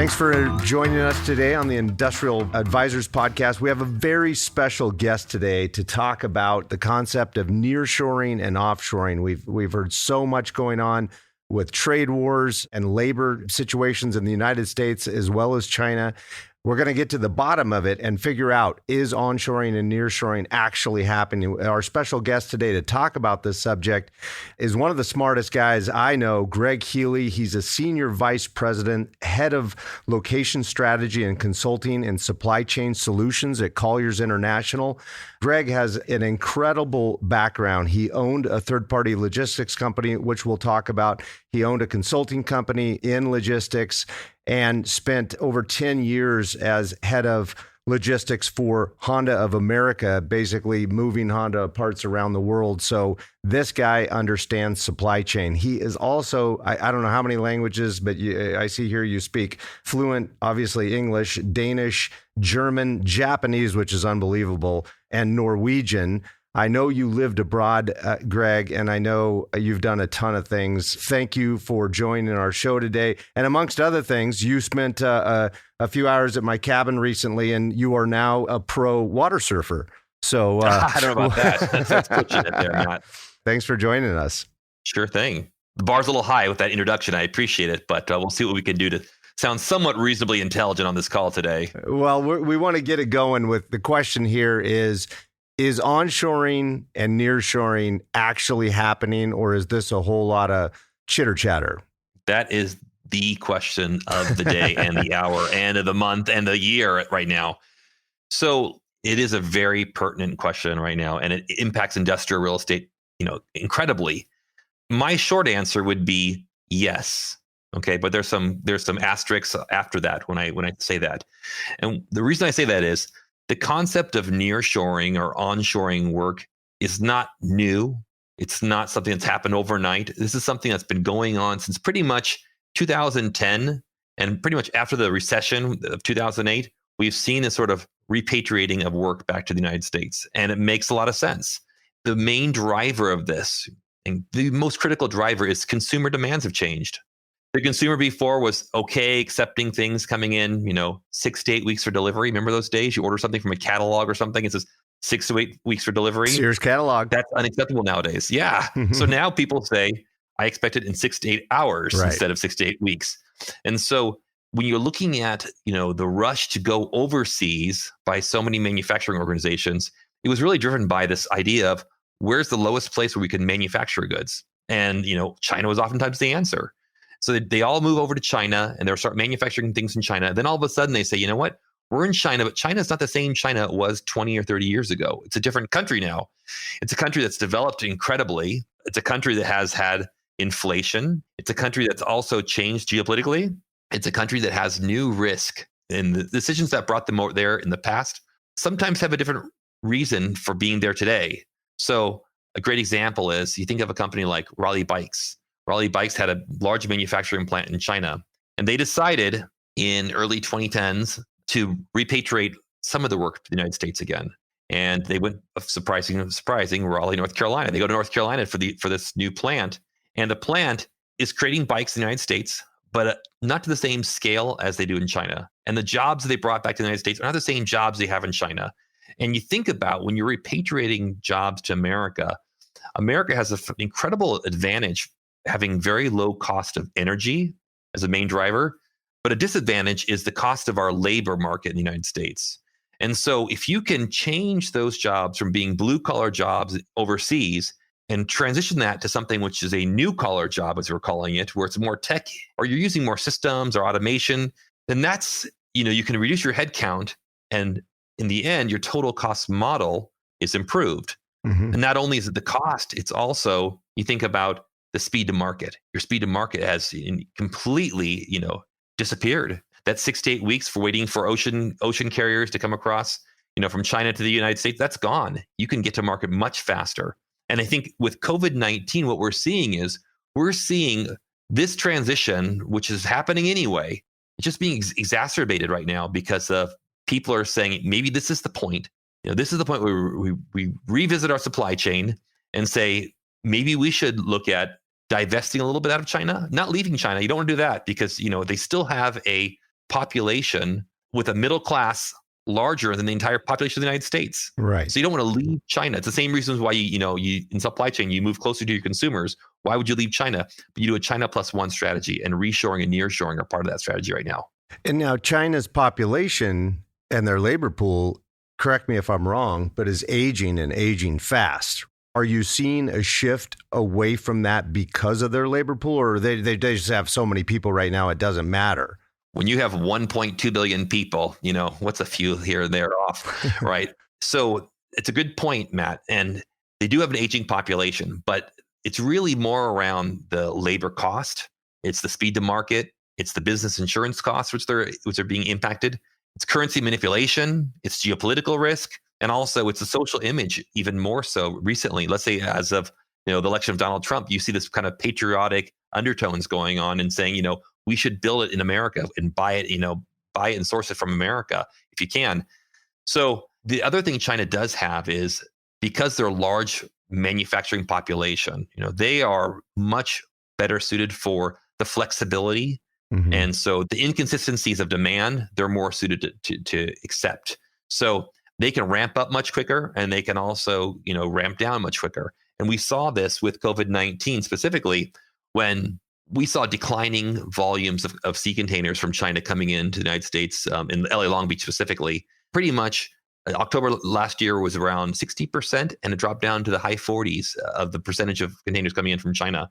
Thanks for joining us today on the Industrial Advisors Podcast. We have a very special guest today to talk about the concept of nearshoring and offshoring. We've heard so much going on with trade wars and labor situations in the United States as well as China. We're going to get to the bottom of it and figure out, is onshoring and nearshoring actually happening? Our special guest today to talk about this subject is one of the smartest guys I know, Greg Healy. He's a senior vice president, head of location strategy and consulting and supply chain solutions at Colliers International. Greg has an incredible background. He owned a third-party logistics company, which we'll talk about. He owned a consulting company in logistics and spent over 10 years as head of logistics for Honda of America, basically moving Honda parts around the world. So this guy understands supply chain. He is also, I don't know how many languages, but I see here you speak fluent, obviously English, Danish, German, Japanese, which is unbelievable, and Norwegian. I know you lived abroad, Greg, and I know you've done a ton of things. Thank you for joining our show today. And amongst other things, you spent a few hours at my cabin recently, and you are now a pro water surfer. So I don't know about that. That's pushing it there, Matt. Thanks for joining us. Sure thing. The bar's a little high with that introduction. I appreciate it, but we'll see what we can do to sound somewhat reasonably intelligent on this call today. Well, we want to get it going with the question here is onshoring and nearshoring actually happening, or is this a whole lot of chitter chatter? That is the question of the day and the hour and of the month and the year right now. So it is a very pertinent question right now, and it impacts industrial real estate, incredibly. My short answer would be yes. Okay, but there's some asterisks after that when I say that. And the reason I say that is the concept of nearshoring or onshoring work is not new. It's not something that's happened overnight. This is something that's been going on since pretty much 2010, and pretty much after the recession of 2008, we've seen this sort of repatriating of work back to the United States, and it makes a lot of sense. The main driver of this, and the most critical driver, is consumer demands have changed. The consumer before was okay accepting things coming in, 6 to 8 weeks for delivery. Remember those days? You order something from a catalog or something, it says 6 to 8 weeks for delivery. Sears catalog. That's unacceptable nowadays. Yeah. So now people say, I expect it in 6 to 8 hours instead of 6 to 8 weeks. And so when you're looking at, the rush to go overseas by so many manufacturing organizations, it was really driven by this idea of where's the lowest place where we can manufacture goods? And, China was oftentimes the answer. So they all move over to China and they'll start manufacturing things in China. Then all of a sudden they say, you know what? We're in China, but China is not the same China it was 20 or 30 years ago. It's a different country now. It's a country that's developed incredibly. It's a country that has had inflation. It's a country that's also changed geopolitically. It's a country that has new risk. And the decisions that brought them over there in the past sometimes have a different reason for being there today. So a great example is you think of a company like Raleigh Bikes. Raleigh Bikes had a large manufacturing plant in China, and they decided in early 2010s to repatriate some of the work to the United States again. And they went surprising Raleigh, North Carolina. They go to North Carolina for this new plant, and the plant is creating bikes in the United States, but not to the same scale as they do in China. And the jobs they brought back to the United States are not the same jobs they have in China. And you think about when you're repatriating jobs to America, America has an incredible advantage having very low cost of energy as a main driver, but a disadvantage is the cost of our labor market in the United States. And so if you can change those jobs from being blue collar jobs overseas and transition that to something which is a new collar job, as we're calling it, where it's more tech, or you're using more systems or automation, then that's, you can reduce your headcount, and in the end, your total cost model is improved. Mm-hmm. And not only is it the cost, it's also, you think about the speed to market. Your speed to market has completely, disappeared. That 6 to 8 weeks for waiting for ocean carriers to come across, from China to the United States, that's gone. You can get to market much faster. And I think with COVID-19, what we're seeing this transition, which is happening anyway, it's just being exacerbated right now because of people are saying, maybe this is the point. This is the point where we revisit our supply chain and say, maybe we should look at divesting a little bit out of China, not leaving China. You don't want to do that because, they still have a population with a middle class larger than the entire population of the United States. Right. So you don't want to leave China. It's the same reasons why you in supply chain, you move closer to your consumers. Why would you leave China? But you do a China plus one strategy, and reshoring and nearshoring are part of that strategy right now. And now China's population and their labor pool, correct me if I'm wrong, but is aging and aging fast. Are you seeing a shift away from that because of their labor pool, or they just have so many people right now it doesn't matter? When you have 1.2 billion people, what's a few here and there off, right? So it's a good point, Matt. And they do have an aging population, but it's really more around the labor cost. It's the speed to market. It's the business insurance costs, which are being impacted. It's currency manipulation. It's geopolitical risk. And also it's a social image, even more so recently. Let's say as of the election of Donald Trump, you see this kind of patriotic undertones going on and saying, we should build it in America and buy it and source it from America if you can. So the other thing China does have is, because they're a large manufacturing population, they are much better suited for the flexibility. Mm-hmm. And so the inconsistencies of demand, they're more suited to accept. So they can ramp up much quicker, and they can also, ramp down much quicker. And we saw this with COVID-19 specifically, when we saw declining volumes of sea containers from China coming into the United States, in LA Long Beach specifically. Pretty much October last year was around 60%, and it dropped down to the high 40s of the percentage of containers coming in from China.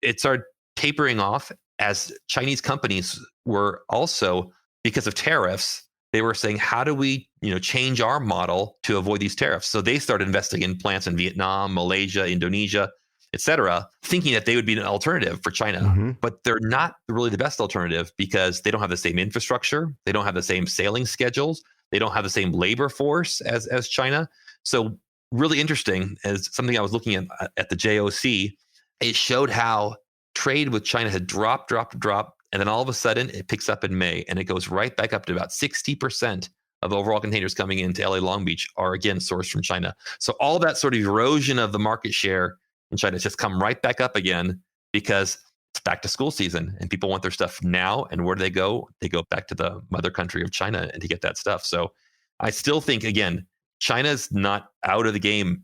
It started tapering off as Chinese companies were also, because of tariffs, they were saying, how do we change our model to avoid these tariffs? So they started investing in plants in Vietnam, Malaysia, Indonesia, et cetera, thinking that they would be an alternative for China. Mm-hmm. But they're not really the best alternative, because they don't have the same infrastructure. They don't have the same sailing schedules. They don't have the same labor force as China. So really interesting, as something I was looking at the JOC, it showed how trade with China had dropped, and then all of a sudden it picks up in May, and it goes right back up to about 60% of overall containers coming into LA Long Beach are again sourced from China. So all that sort of erosion of the market share in China has just come right back up again, because it's back to school season and people want their stuff now. And where do they go? They go back to the mother country of China and to get that stuff. So I still think, again, China's not out of the game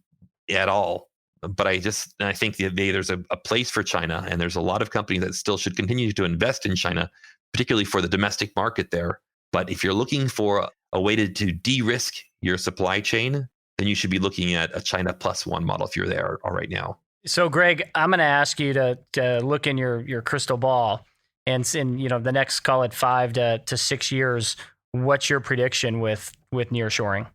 at all. But I think there's a place for China, and there's a lot of companies that still should continue to invest in China, particularly for the domestic market there. But if you're looking for a way to de-risk your supply chain, then you should be looking at a China plus one model if you're there right now. So, Greg, I'm going to ask you to look in your crystal ball, and in the next, call it 5 to 6 years, what's your prediction with nearshoring?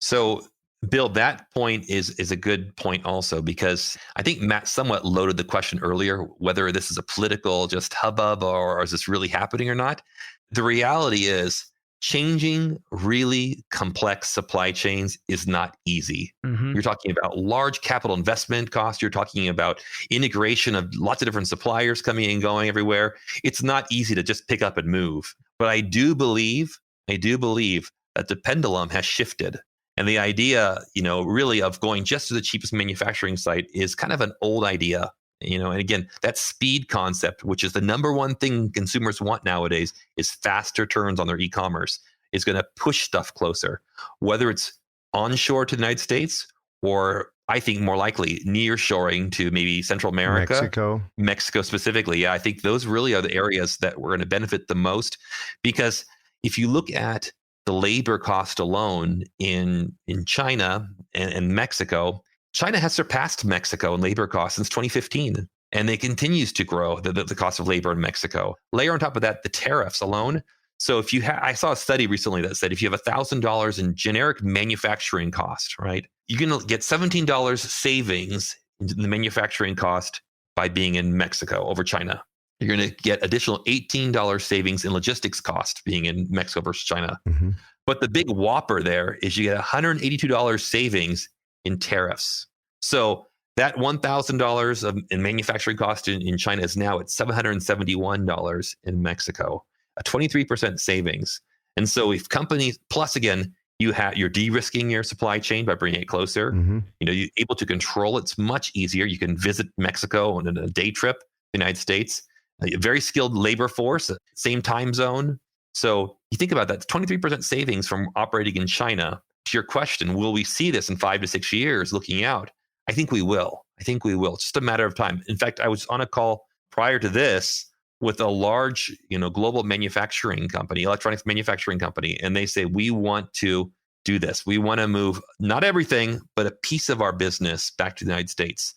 So, Bill, that point is a good point also, because I think Matt somewhat loaded the question earlier, whether this is a political just hubbub or is this really happening or not. The reality is, changing really complex supply chains is not easy. Mm-hmm. You're talking about large capital investment costs. You're talking about integration of lots of different suppliers coming and going everywhere. It's not easy to just pick up and move. But I do believe that the pendulum has shifted. And the idea, really of going just to the cheapest manufacturing site is kind of an old idea. And again, that speed concept, which is the number one thing consumers want nowadays, is faster turns on their e-commerce, is going to push stuff closer, whether it's onshore to the United States, or I think more likely nearshoring to maybe Central America, Mexico specifically. Yeah, I think those really are the areas that we're going to benefit the most, because if you look at the labor cost alone in China and Mexico, China has surpassed Mexico in labor costs since 2015, and it continues to grow the cost of labor in Mexico. Layer on top of that the tariffs alone. So if I saw a study recently that said if you have $1,000 in generic manufacturing cost, right, you can get $17 savings in the manufacturing cost by being in Mexico over China. You're going to get additional $18 savings in logistics cost being in Mexico versus China. Mm-hmm. But the big whopper there is you get $182 savings in tariffs. So that $1,000 in manufacturing cost in China is now at $771 in Mexico, a 23% savings. And so if companies, plus again, you're de-risking your supply chain by bringing it closer. Mm-hmm. You're able to control it's much easier. You can visit Mexico on a day trip, the United States. A very skilled labor force, same time zone. So you think about that, 23% savings from operating in China. To your question, will we see this in 5 to 6 years looking out? I think we will. I think we will. It's just a matter of time. In fact, I was on a call prior to this with a large, global manufacturing company, electronics manufacturing company, and they say, we want to do this. We want to move not everything, but a piece of our business back to the United States.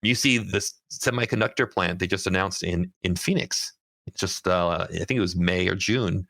You see this semiconductor plant they just announced in Phoenix. It's just, I think it was May or June.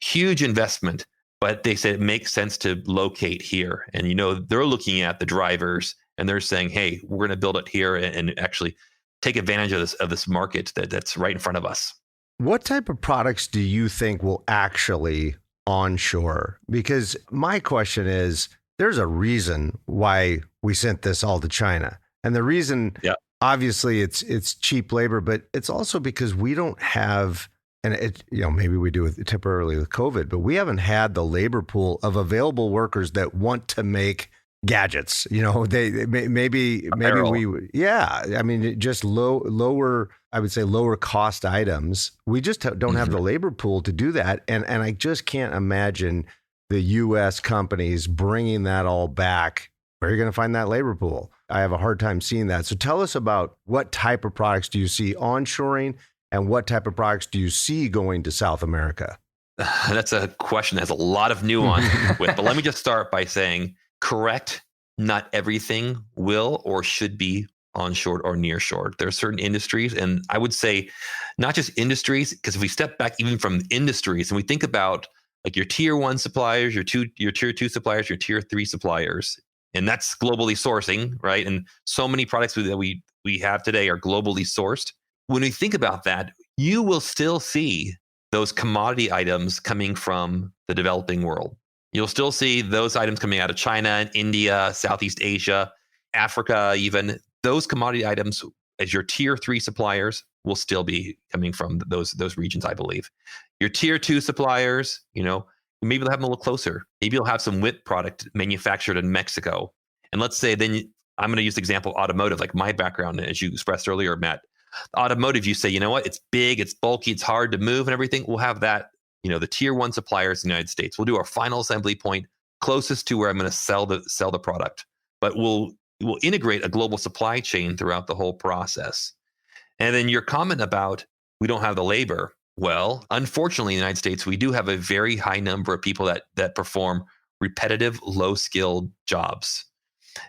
Huge investment, but they said it makes sense to locate here. And, they're looking at the drivers and they're saying, hey, we're going to build it here and actually take advantage of this market that's right in front of us. What type of products do you think will actually onshore? Because my question is, there's a reason why we sent this all to China. And the reason, obviously, it's cheap labor, but it's also because we don't have, and maybe we do temporarily with COVID, but we haven't had the labor pool of available workers that want to make gadgets. Maybe we, I mean, just lower, I would say lower cost items. We just don't have the labor pool to do that. And I just can't imagine the U.S. companies bringing that all back. Where are you going to find that labor pool? I have a hard time seeing that. So tell us about what type of products do you see onshoring and what type of products do you see going to South America? That's a question that has a lot of nuance with, but let me just start by saying, correct, not everything will or should be onshore or nearshore. There are certain industries, and I would say not just industries, because if we step back even from industries and we think about like your tier 1 suppliers, your tier 2 suppliers, your tier 3 suppliers, and that's globally sourcing, right? And so many products that we have today are globally sourced. When we think about that, you will still see those commodity items coming from the developing world. You'll still see those items coming out of China and India, Southeast Asia, Africa, even. Those commodity items, as your tier 3 suppliers, will still be coming from those regions, I believe. Your tier 2 suppliers, maybe they'll have them a little closer. Maybe you'll have some WIP product manufactured in Mexico. And let's say then I'm going to use the example of automotive, like my background, as you expressed earlier, Matt. Automotive, you say, you know what? It's big, it's bulky, it's hard to move and everything. We'll have that. The tier 1 suppliers in the United States. We'll do our final assembly point closest to where I'm going to sell the product. But we'll integrate a global supply chain throughout the whole process. And then your comment about we don't have the labor. Well, unfortunately, in the United States, we do have a very high number of people that perform repetitive, low-skilled jobs.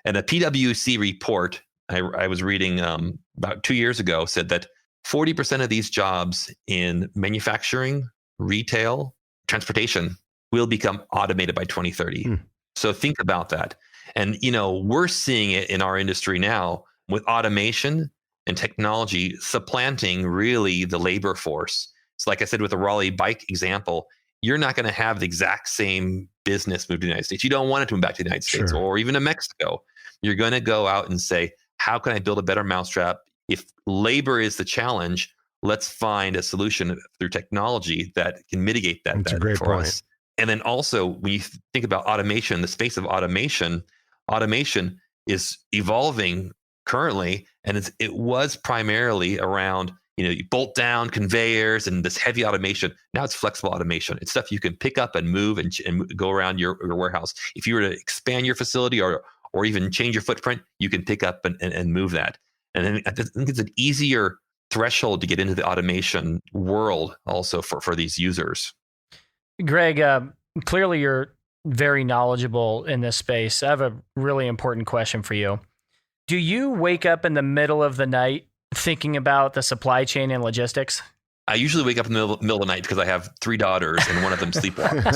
And a PwC report I was reading about 2 years ago said that 40% of these jobs in manufacturing, retail, transportation will become automated by 2030. So think about that. And, we're seeing it in our industry now with automation and technology supplanting really the labor force. So like I said, with the Raleigh bike example, you're not going to have the exact same business move to the United States. You don't want it to move back to the United States or even to Mexico. You're going to go out and say, how can I build a better mousetrap? If labor is the challenge, let's find a solution through technology that can mitigate that. That's a great for point. us. And then also, when you think about automation, the space of automation is evolving currently, and it was primarily around you bolt down conveyors and this heavy automation. Now it's flexible automation. It's stuff you can pick up and move and go around your warehouse. If you were to expand your facility or even change your footprint, you can pick up and move that. And then I think it's an easier threshold to get into the automation world also for these users. Greg, clearly you're very knowledgeable in this space. I have a really important question for you. Do you wake up in the middle of the night thinking about the supply chain and logistics? I usually wake up in the middle of the night because I have 3 daughters and one of them sleepwalks.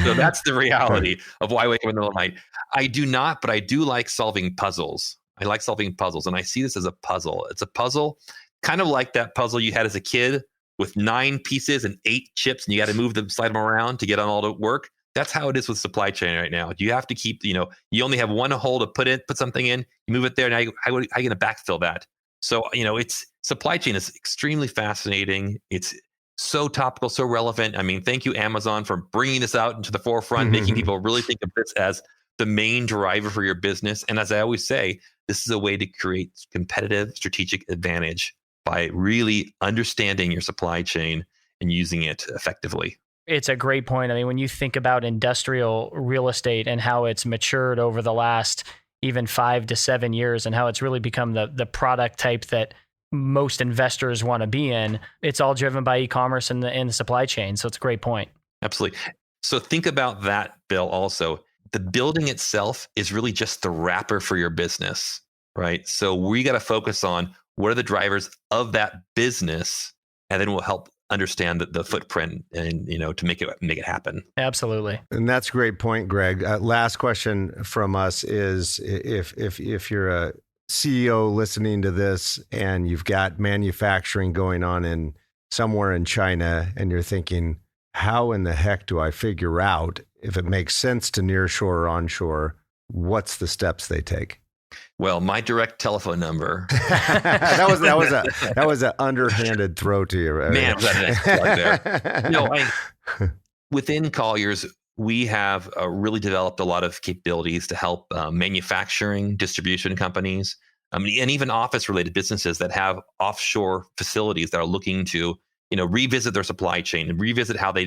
So that's the reality of why I wake up in the middle of the night. I do not, but I do like solving puzzles. I like solving puzzles, and I see this as a puzzle. It's a puzzle kind of like that puzzle you had as a kid with 9 pieces and 8 chips, and you got to move them, slide them around to get them all to work. That's how it is with supply chain right now. You have to keep, you only have one hole to put something in, you move it there. Now, how are you going to backfill that? So, it's supply chain is extremely fascinating. It's so topical, so relevant. I mean, thank you, Amazon, for bringing this out into the forefront, making people really think of this as the main driver for your business. And as I always say, this is a way to create competitive strategic advantage by really understanding your supply chain and using it effectively. It's a great point. I mean, when you think about industrial real estate and how it's matured over the last even 5 to 7 years and how it's really become the product type that most investors want to be in, it's all driven by e-commerce and the supply chain. So it's a great point. Absolutely. So think about that, Bill, also. The building itself is really just the wrapper for your business, right? So we got to focus on what are the drivers of that business, and then we'll help understand the footprint and, to make it happen. Absolutely. And that's a great point, Greg. Last question from us is if you're a CEO listening to this and you've got manufacturing going on in somewhere in China and you're thinking, how in the heck do I figure out if it makes sense to nearshore or onshore? What's the steps they take? Well, my direct telephone number. that was an underhanded throw to you. Man, was that a nice plug there? Within Colliers, we have really developed a lot of capabilities to help manufacturing, distribution companies, and even office-related businesses that have offshore facilities that are looking to, revisit their supply chain and revisit how they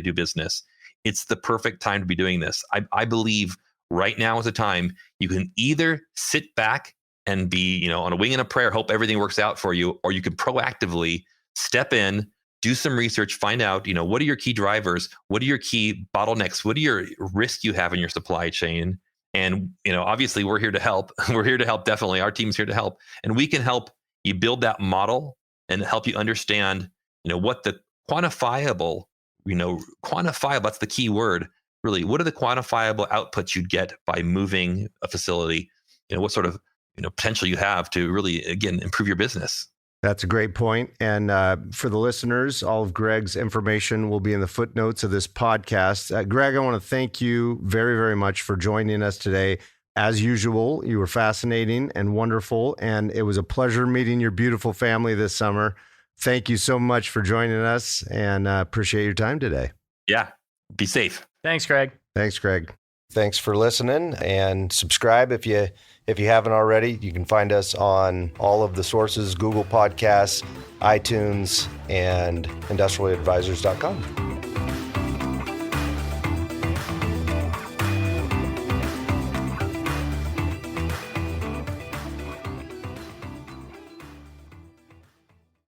do business. It's the perfect time to be doing this. I believe right now is the time you can either sit back and be, on a wing and a prayer, hope everything works out for you, or you can proactively step in, do some research, find out, what are your key drivers? What are your key bottlenecks? What are your risks you have in your supply chain? And, obviously we're here to help. We're here to help. Definitely. Our team's here to help. And we can help you build that model and help you understand, what the quantifiable, that's the key word. Really, what are the quantifiable outputs you'd get by moving a facility? What sort of potential you have to really, again, improve your business. That's a great point. And for the listeners, all of Greg's information will be in the footnotes of this podcast. Greg, I want to thank you very, very much for joining us today. As usual, you were fascinating and wonderful, and it was a pleasure meeting your beautiful family this summer. Thank you so much for joining us, and appreciate your time today. Yeah, be safe. Thanks, Greg. Thanks, Greg. Thanks for listening, and subscribe if you haven't already. You can find us on all of the sources: Google Podcasts, iTunes, and industrialadvisors.com.